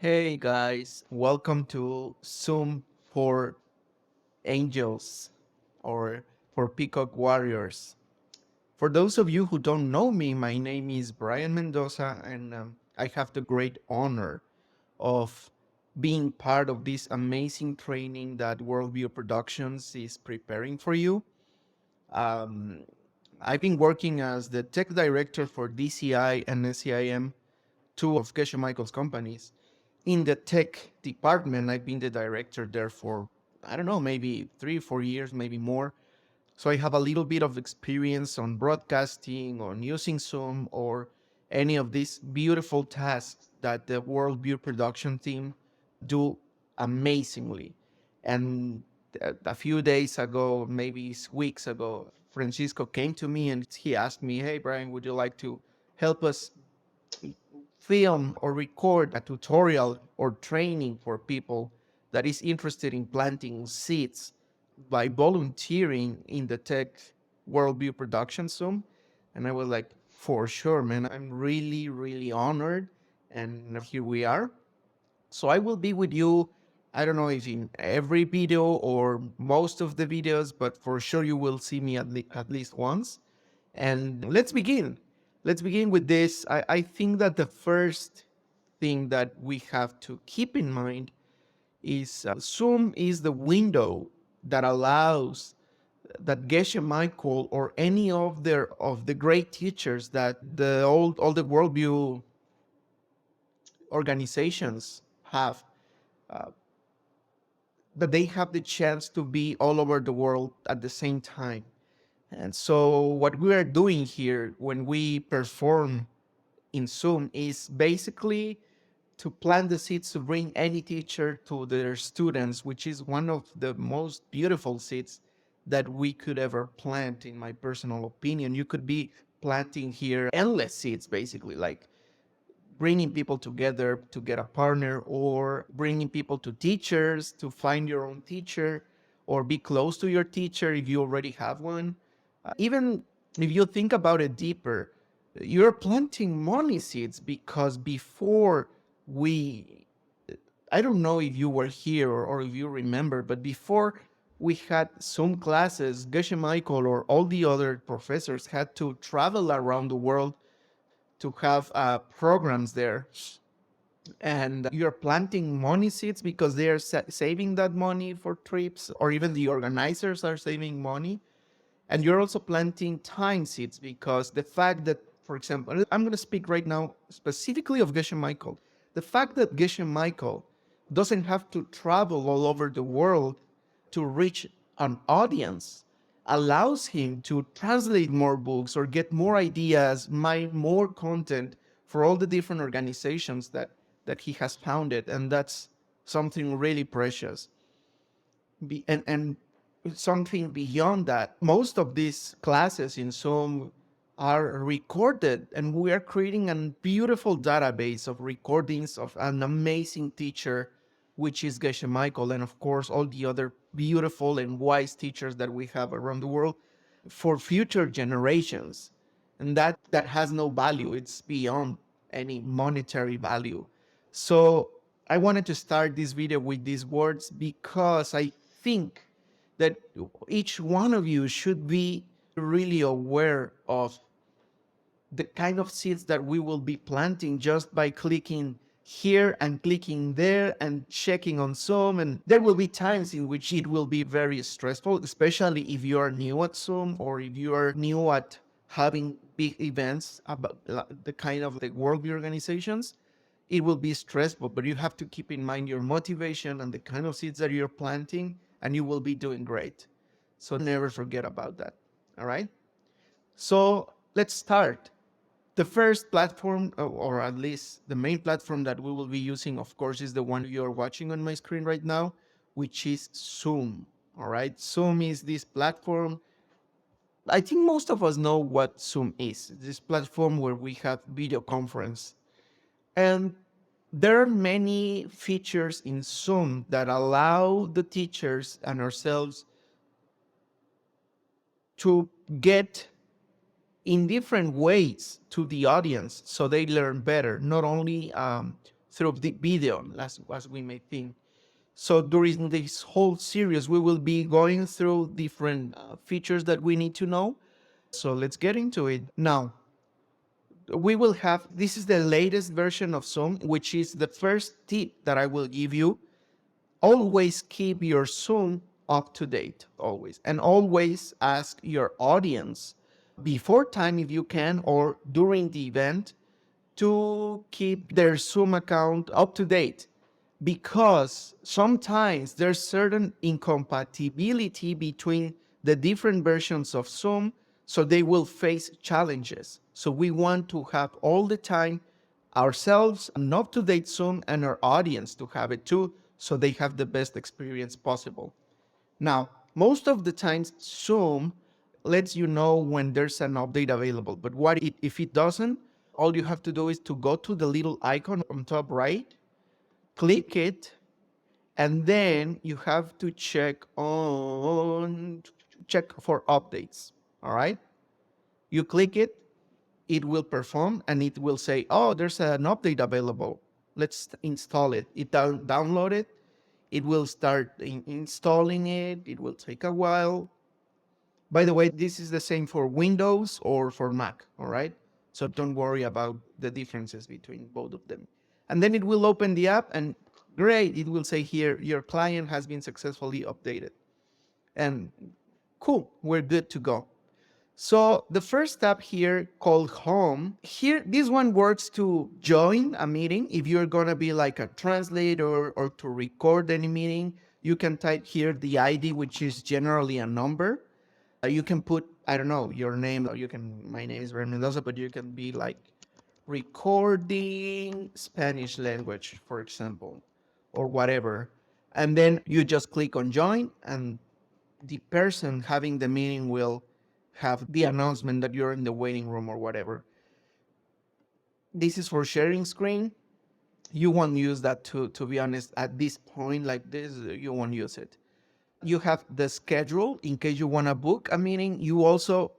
Hey guys, welcome to Zoom for Angels or for Peacock Warriors. For those of you who don't know me, my name is Brian Mendoza, and I have the great honor of being part of this amazing training that WorldView Productions is preparing for you. Um, I've been working as the tech director for DCI and SCIM, two of Geshe Michael's companies. In the tech department, I've been the director there for, I don't know, maybe 3 or 4 years, maybe more. So I have a little bit of experience on broadcasting, on using Zoom, or any of these beautiful tasks that the WorldView production team do amazingly. And a few days ago, maybe weeks ago, Francisco came to me and he asked me, "Hey, Brian, would you like to help us film or record a tutorial or training for people that is interested in planting seeds by volunteering in the tech worldview production Zoom?" And I was like, for sure, man. I'm really, really honored. And here we are. So I will be with you. I don't know if in every video or most of the videos, but for sure you will see me at least once. And let's begin. Let's begin with this. I think that the first thing that we have to keep in mind is Zoom is the window that allows that Geshe Michael or any of the great teachers that all the worldview organizations have, uh, that they have the chance to be all over the world at the same time. And so what we are doing here when we perform in Zoom is basically to plant the seeds to bring any teacher to their students, which is one of the most beautiful seeds that we could ever plant, in my personal opinion. You could be planting here endless seeds, basically, like bringing people together to get a partner, or bringing people to teachers to find your own teacher, or be close to your teacher if you already have one. Even if you think about it deeper, you're planting money seeds because before we, I don't know if you were here or if you remember, but before we had Zoom classes, Geshe Michael or all the other professors had to travel around the world to have programs there. And you're planting money seeds because they are saving that money for trips, or even the organizers are saving money. And you're also planting time seeds because the fact that, for example, I'm going to speak right now specifically of Geshe Michael. The fact that Geshe Michael doesn't have to travel all over the world to reach an audience allows him to translate more books or get more ideas, mine more content for all the different organizations that he has founded. And that's something really precious. And something beyond that, most of these classes in Zoom are recorded, and we are creating a beautiful database of recordings of an amazing teacher, which is Geshe Michael, and of course all the other beautiful and wise teachers that we have around the world for future generations. And that has no value. It's beyond any monetary value. So I wanted to start this video with these words because I think that each one of you should be really aware of the kind of seeds that we will be planting just by clicking here and clicking there and checking on Zoom. And there will be times in which it will be very stressful, especially if you are new at Zoom or if you are new at having big events about the kind of the worldview organizations. It will be stressful, but you have to keep in mind your motivation and the kind of seeds that you're planting, and you will be doing great. So never forget about that. All right. So let's start. The first platform, or at least the main platform that we will be using, of course, is the one you're watching on my screen right now, which is Zoom. All right. Zoom is this platform. I think most of us know what Zoom is. This platform where we have video conference. And there are many features in Zoom that allow the teachers and ourselves to get in different ways to the audience so they learn better, not only through the video, as we may think. So during this whole series, we will be going through different features that we need to know. So let's get into it. Now, we will have, this is the latest version of Zoom, which is the first tip that I will give you. Always keep your Zoom up to date, always. And always ask your audience before time, if you can, or during the event, to keep their Zoom account up to date, because sometimes there's certain incompatibility between the different versions of Zoom, so they will face challenges. So we want to have all the time ourselves an up-to-date Zoom and our audience to have it too, so they have the best experience possible. Now, most of the times Zoom lets you know when there's an update available, but if it doesn't? All you have to do is to go to the little icon on top right, click it, and then you have to check for updates. All right, you click it, it will perform, and it will say, oh, there's an update available, let's install it. Download it, it will start installing it. It will take a while. By the way, this is the same for Windows or for Mac, all right? So don't worry about the differences between both of them. And then it will open the app, and great, it will say here, your client has been successfully updated. And cool, we're good to go. So the first tab here called Home, here, this one works to join a meeting. If you're gonna be like a translator or to record any meeting, you can type here the ID, which is generally a number. You can put, I don't know, your name, or my name is Ren Mendoza, but you can be like recording Spanish language, for example, or whatever. And then you just click on join, and the person having the meeting will have the announcement that you're in the waiting room or whatever. This is for sharing screen. You won't use that, to be honest, at this point like this, you won't use it. You have the schedule in case you want to book a meeting. You also,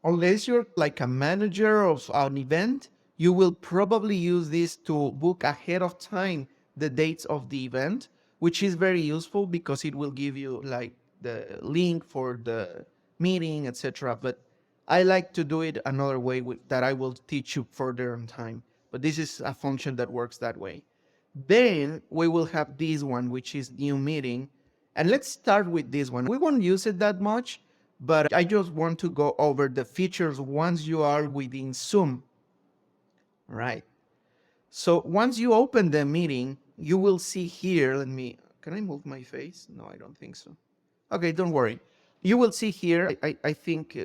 unless you're like a manager of an event, you will probably use this to book ahead of time the dates of the event, which is very useful because it will give you like the link for the meeting, etc. But I like to do it another way that I will teach you further in time. But this is a function that works that way. Then we will have this one, which is new meeting. And let's start with this one. We won't use it that much, but I just want to go over the features once you are within Zoom. Right. So once you open the meeting, you will see here, can I move my face? No, I don't think so. Okay, don't worry. You will see here, I think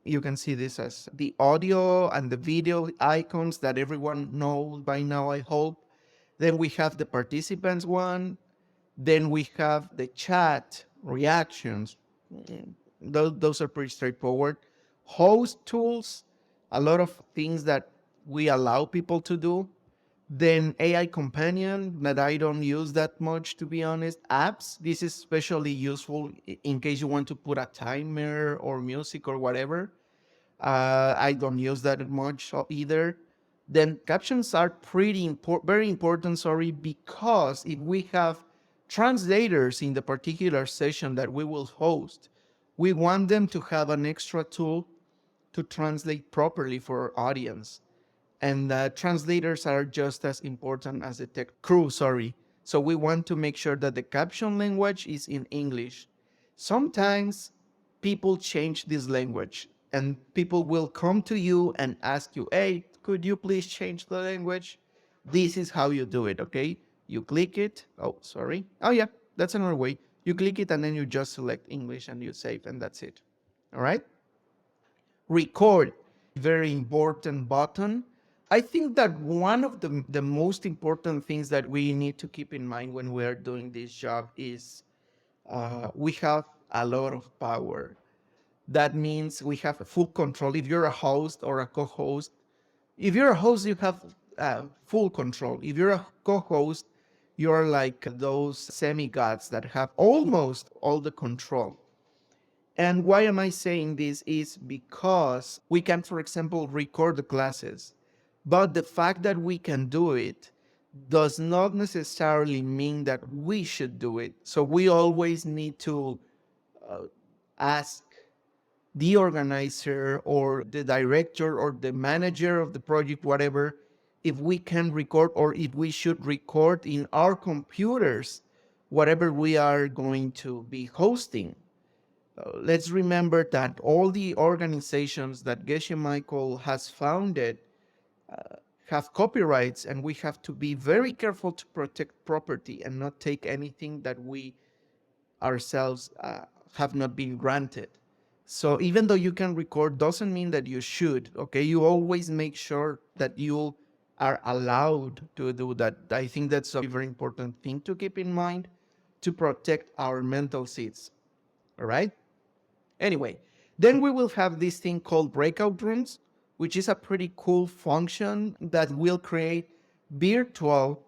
you can see this as the audio and the video icons that everyone knows by now, I hope. Then we have the participants one. Then we have the chat reactions. Those are pretty straightforward. Host tools, a lot of things that we allow people to do. Then AI companion that I don't use that much, to be honest. Apps, this is especially useful in case you want to put a timer or music or whatever. I don't use that much either. Then captions are very important, sorry, because if we have translators in the particular session that we will host, we want them to have an extra tool to translate properly for our audience. And translators are just as important as the tech crew, sorry. So we want to make sure that the caption language is in English. Sometimes people change this language, and people will come to you and ask you, hey, could you please change the language? This is how you do it, okay? You click it. Oh, sorry. Oh, yeah, that's another way. You click it and then you just select English and you save, and that's it. All right? Record, very important button. I think that one of the most important things that we need to keep in mind when we're doing this job is we have a lot of power. That means we have full control. If you're a host or a co-host, if you're a host, you have full control. If you're a co-host, you're like those semi-gods that have almost all the control. And why am I saying this is because we can, for example, record the classes. But the fact that we can do it does not necessarily mean that we should do it. So we always need to ask the organizer or the director or the manager of the project, whatever, if we can record or if we should record in our computers whatever we are going to be hosting. Let's remember that all the organizations that Geshe Michael has founded have copyrights, and we have to be very careful to protect property and not take anything that we ourselves have not been granted. So even though you can record, doesn't mean that you should. Okay, you always make sure that you are allowed to do that. I think that's a very important thing to keep in mind to protect our mental seeds. All right. Anyway, then we will have this thing called breakout rooms, which is a pretty cool function that will create virtual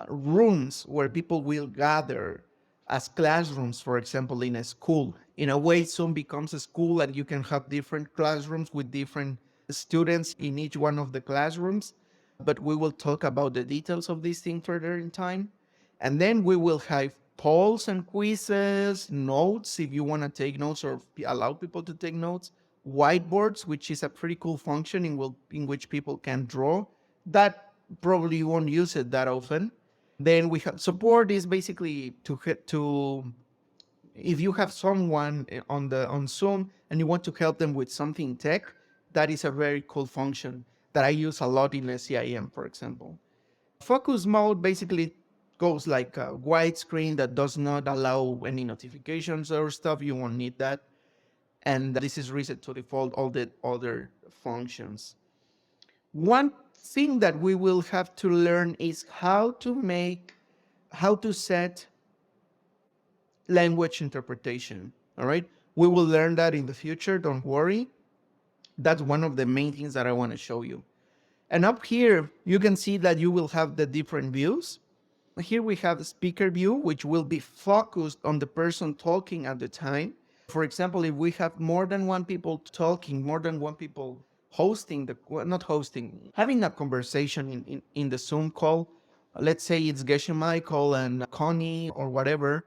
rooms where people will gather as classrooms, for example, in a school. In a way, Zoom becomes a school and you can have different classrooms with different students in each one of the classrooms. But we will talk about the details of this thing further in time. And then we will have polls and quizzes, notes if you want to take notes or allow people to take notes, whiteboards, which is a pretty cool function in which people can draw. That probably you won't use it that often. Then we have support is basically to if you have someone on Zoom and you want to help them with something tech, that is a very cool function that I use a lot in SCIM, for example. Focus mode basically goes like a white screen that does not allow any notifications or stuff. You won't need that. And this is reset to default all the other functions. One thing that we will have to learn is how to set language interpretation. All right. We will learn that in the future. Don't worry. That's one of the main things that I want to show you. And up here, you can see that you will have the different views. Here we have the speaker view, which will be focused on the person talking at the time. For example, if we have more than one people talking, more than one people hosting not hosting, having a conversation in the Zoom call, let's say it's Geshe Michael and Connie or whatever,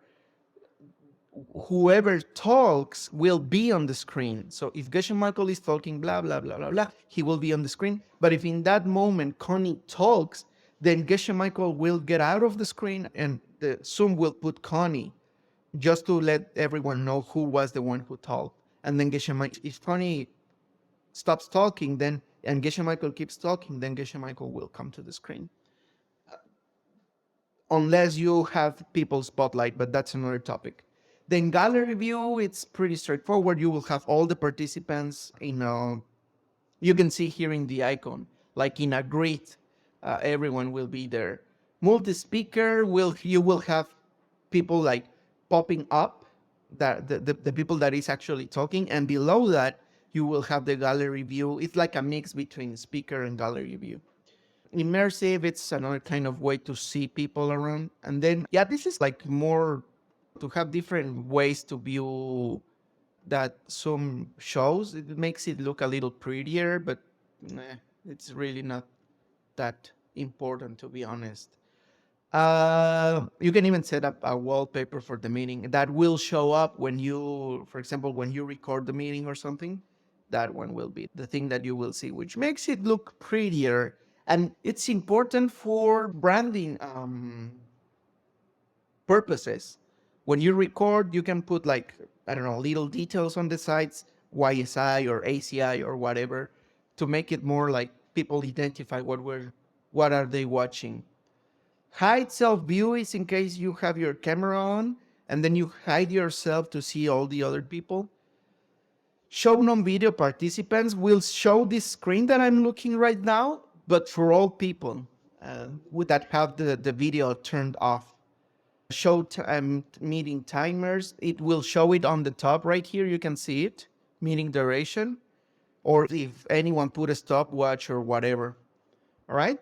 whoever talks will be on the screen. So if Geshe Michael is talking, blah, blah, blah, blah, blah, he will be on the screen. But if in that moment Connie talks, then Geshe Michael will get out of the screen and the Zoom will put Connie just to let everyone know who was the one who talked. And then Geshe Michael, if Connie stops talking, then and Geshe Michael keeps talking, then Geshe Michael will come to the screen. Unless you have people spotlight, but that's another topic. Then gallery view, it's pretty straightforward. You will have all the participants you can see here in the icon, like in a grid, everyone will be there. Multi-speaker, you will have people like popping up, that the people that is actually talking, and below that, you will have the gallery view. It's like a mix between speaker and gallery view. Immersive, it's another kind of way to see people around. And then, yeah, this is like more to have different ways to view that Zoom shows. It makes it look a little prettier, but it's really not that important, to be honest. You can even set up a wallpaper for the meeting that will show up when you, for example, when you record the meeting or something. That one will be the thing that you will see, which makes it look prettier. And it's important for branding purposes. When you record, you can put like, I don't know, little details on the sides, YSI or ACI or whatever, to make it more like people identify what are they watching. Hide self view is in case you have your camera on and then you hide yourself to see all the other people. Show non-video participants will show this screen that I'm looking right now, but for all people would that have the video turned off. Show meeting timers. It will show it on the top right here. You can see it, meeting duration, or if anyone put a stopwatch or whatever. All right.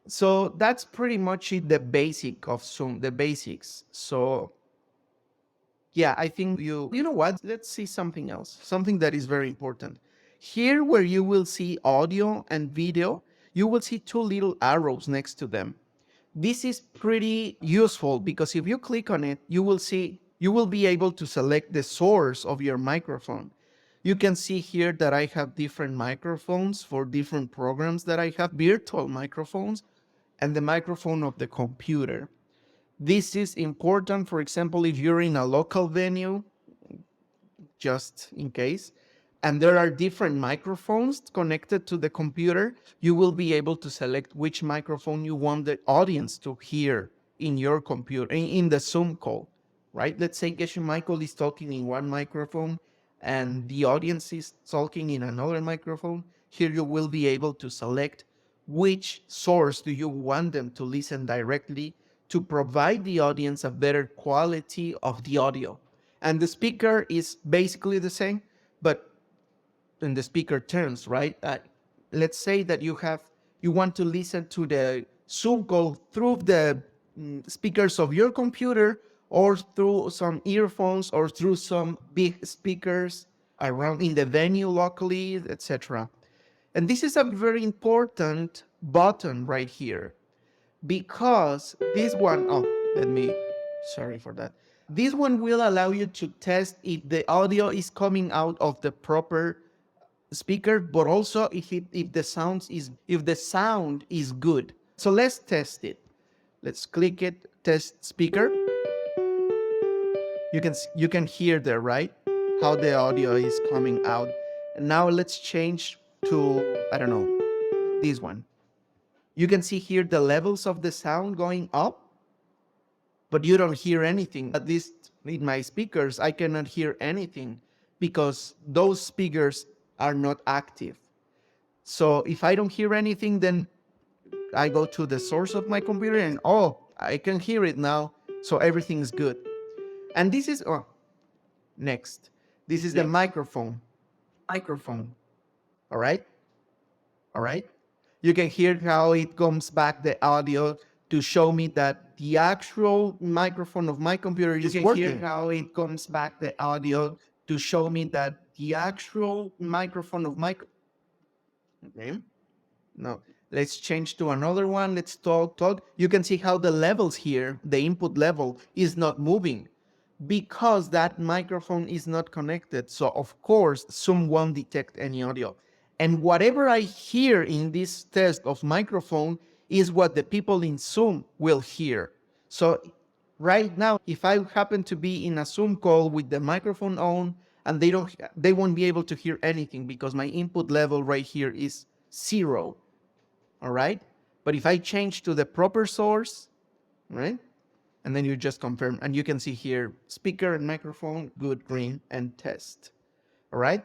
So that's pretty much it, the basic of Zoom, the basics. So yeah, I think you know what? Let's see something else, something that is very important. Here where you will see audio and video, you will see two little arrows next to them. This is pretty useful because if you click on it, you will see, you will be able to select the source of your microphone. You can see here that I have different microphones for different programs that I have, virtual microphones, and the microphone of the computer. This is important, for example, if you're in a local venue, just in case, and there are different microphones connected to the computer, you will be able to select which microphone you want the audience to hear in your computer, in the Zoom call, right? Let's say Geshe Michael is talking in one microphone and the audience is talking in another microphone. Here you will be able to select which source do you want them to listen directly to provide the audience a better quality of the audio. And the speaker is basically the same, but in the speaker terms, right? Let's say that you want to listen to the Zoom call through the speakers of your computer, or through some earphones, or through some big speakers around in the venue locally, etc. And this is a very important button right here, because this one, oh, let me, sorry for that. This one will allow you to test if the audio is coming out of the proper speaker, but also if the sound is good. So let's test it. Let's click it, test speaker. You can hear there, right? How the audio is coming out. And now let's change to, I don't know, this one. You can see here the levels of the sound going up, but you don't hear anything. At least in my speakers, I cannot hear anything because those speakers are not active. So if I don't hear anything, then I go to the source of my computer and, oh, I can hear it now. So everything's good. And this is, oh, next. This is the microphone. Microphone. All right. All right. You can hear how it comes back the audio to show me that the actual microphone of my computer is working. You can hear how it comes back the audio to show me that the actual microphone of my... Okay. No, let's change to another one. Let's talk. You can see how the levels here, the input level is not moving because that microphone is not connected. So of course, Zoom won't detect any audio. And whatever I hear in this test of microphone is what the people in Zoom will hear. So right now, if I happen to be in a Zoom call with the microphone on, and they won't be able to hear anything because my input level right here is 0. All right. But if I change to the proper source, right? And then you just confirm, and you can see here, speaker and microphone, good, green, and test. All right.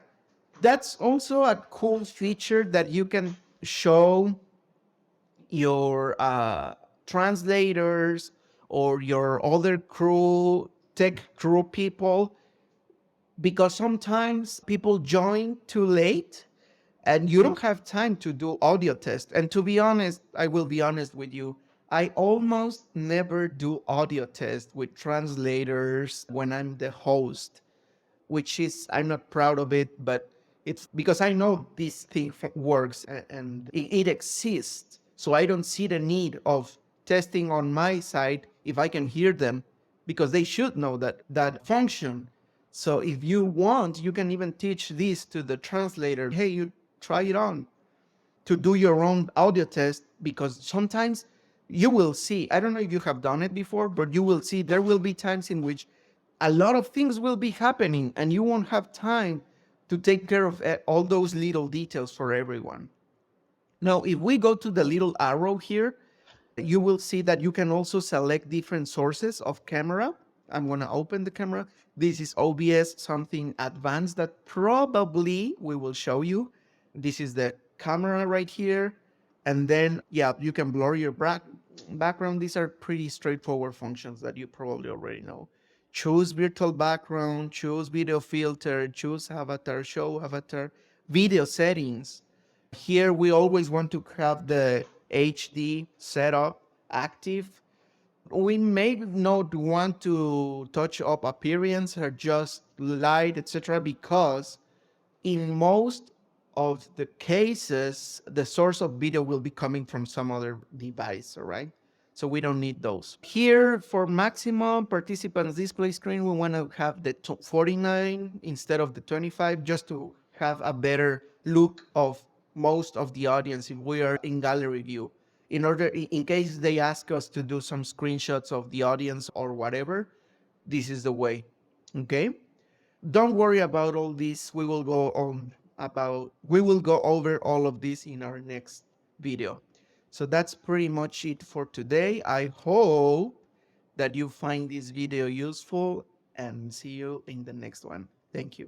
That's also a cool feature that you can show your translators or your other tech crew people, because sometimes people join too late and you don't have time to do audio test. And to be honest, I will be honest with you, I almost never do audio test with translators when I'm the host, which is, I'm not proud of it, but it's because I know this thing works and it exists. So I don't see the need of testing on my side if I can hear them, because they should know that function. So if you want, you can even teach this to the translator. Hey, you try it on to do your own audio test, because sometimes you will see, I don't know if you have done it before, but you will see there will be times in which a lot of things will be happening and you won't have time to take care of all those little details for everyone. Now, if we go to the little arrow here, you will see that you can also select different sources of camera. I'm going to open the camera. This is OBS, something advanced that probably we will show you. This is the camera right here. And then, yeah, you can blur your background. These are pretty straightforward functions that you probably already know. Choose virtual background, choose video filter, choose avatar, show avatar, video settings. Here we always want to have the HD setup active. We may not want to touch up appearance or just light, etc., because in most of the cases, the source of video will be coming from some other device, all right? So we don't need those. Here for maximum participants display screen, we want to have the 49 instead of the 25, just to have a better look of most of the audience if we are in gallery view. In order, in case they ask us to do some screenshots of the audience or whatever, this is the way. Okay? Don't worry about all this. We will go over all of this in our next video. So that's pretty much it for today. I hope that you find this video useful and see you in the next one. Thank you.